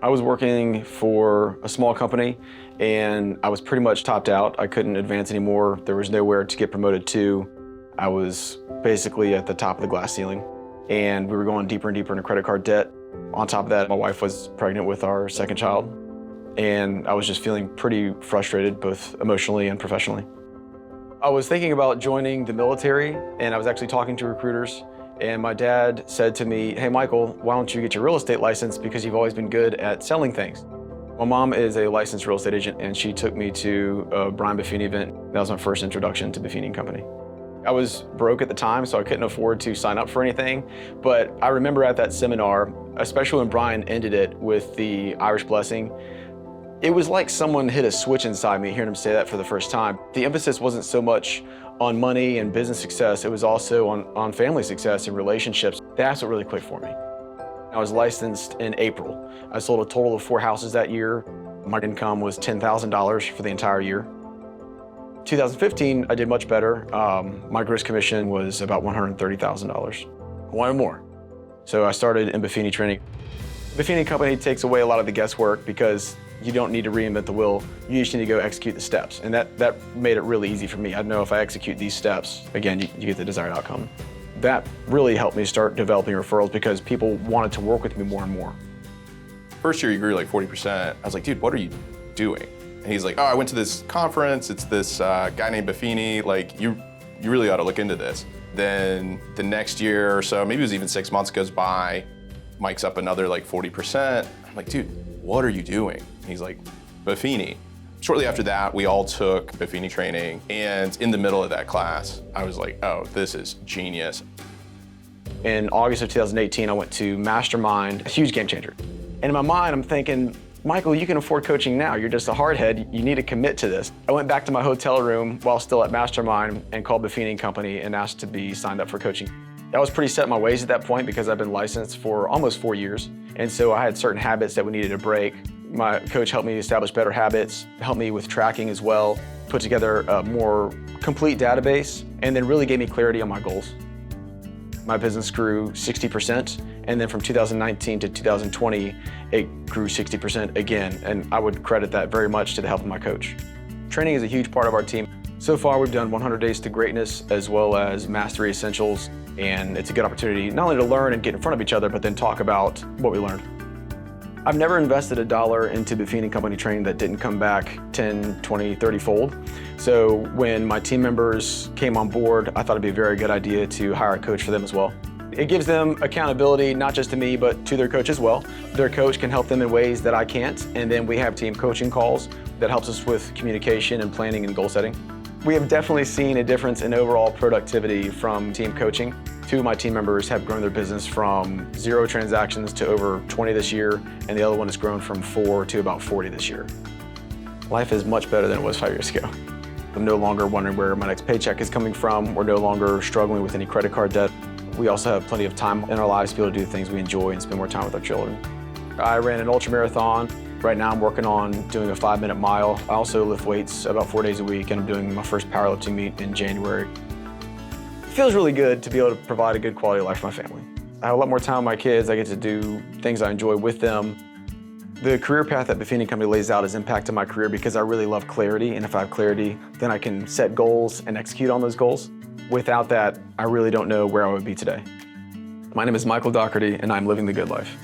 I was working for a small company and I was pretty much topped out. I couldn't advance anymore. There was nowhere to get promoted to. I was basically at the top of the glass ceiling and we were going deeper and deeper into credit card debt. On top of that, my wife was pregnant with our second child and I was just feeling pretty frustrated, both emotionally and professionally. I was thinking about joining the military and I was actually talking to recruiters. And my dad said to me, "Hey, Michael, why don't you get your real estate license because you've always been good at selling things." My mom is a licensed real estate agent and she took me to a Brian Buffini event. That was my first introduction to Buffini Company. I was broke at the time, so I couldn't afford to sign up for anything. But I remember at that seminar, especially when Brian ended it with the Irish blessing, it was like someone hit a switch inside me hearing him say that for the first time. The emphasis wasn't so much on money and business success, it was also on family success and relationships. That's what really clicked for me. I was licensed in April. I sold a total of 4 houses that year. My income was $10,000 for the entire year. 2015, I did much better. My gross commission was about $130,000. I wanted more. So I started in Buffini training. Buffini Company takes away a lot of the guesswork because you don't need to reinvent the wheel. You just need to go execute the steps. And that made it really easy for me. I know if I execute these steps, again, you get the desired outcome. That really helped me start developing referrals because people wanted to work with me more and more. First year you grew like 40%. I was like, dude, what are you doing? And he's like, oh, I went to this conference. It's this guy named Buffini. Like, you really ought to look into this. Then the next year or so, maybe it was even 6 months goes by, Mike's up another like 40%. I'm like, dude, what are you doing? And he's like, Buffini. Shortly after that, we all took Buffini training. And in the middle of that class, I was like, oh, this is genius. In August of 2018, I went to Mastermind, a huge game changer. And in my mind, I'm thinking, Michael, you can afford coaching now. You're just a hardhead. You need to commit to this. I went back to my hotel room while still at Mastermind and called Buffini Company and asked to be signed up for coaching. I was pretty set in my ways at that point because I've been licensed for almost 4 years. And so I had certain habits that we needed to break. My coach helped me establish better habits, helped me with tracking as well, put together a more complete database, and then really gave me clarity on my goals. My business grew 60%, and then from 2019 to 2020, it grew 60% again, and I would credit that very much to the help of my coach. Training is a huge part of our team. So far, we've done 100 Days to Greatness as well as Mastery Essentials, and it's a good opportunity not only to learn and get in front of each other, but then talk about what we learned. I've never invested $1 into Buffini Company training that didn't come back 10, 20, 30-fold. So when my team members came on board, I thought it'd be a very good idea to hire a coach for them as well. It gives them accountability, not just to me, but to their coach as well. Their coach can help them in ways that I can't, and then we have team coaching calls that helps us with communication and planning and goal setting. We have definitely seen a difference in overall productivity from team coaching. 2 of my team members have grown their business from 0 transactions to over 20 this year, and the other one has grown from 4 to about 40 this year. Life is much better than it was 5 years ago. I'm no longer wondering where my next paycheck is coming from. We're no longer struggling with any credit card debt. We also have plenty of time in our lives to be able to do things we enjoy and spend more time with our children. I ran an ultra marathon. Right now I'm working on doing a 5-minute mile. I also lift weights about 4 days a week, and I'm doing my first powerlifting meet in January. It feels really good to be able to provide a good quality of life for my family. I have a lot more time with my kids. I get to do things I enjoy with them. The career path that Buffini Company lays out has impacted my career because I really love clarity, and if I have clarity, then I can set goals and execute on those goals. Without that, I really don't know where I would be today. My name is Michael Daugherty, and I'm living the good life.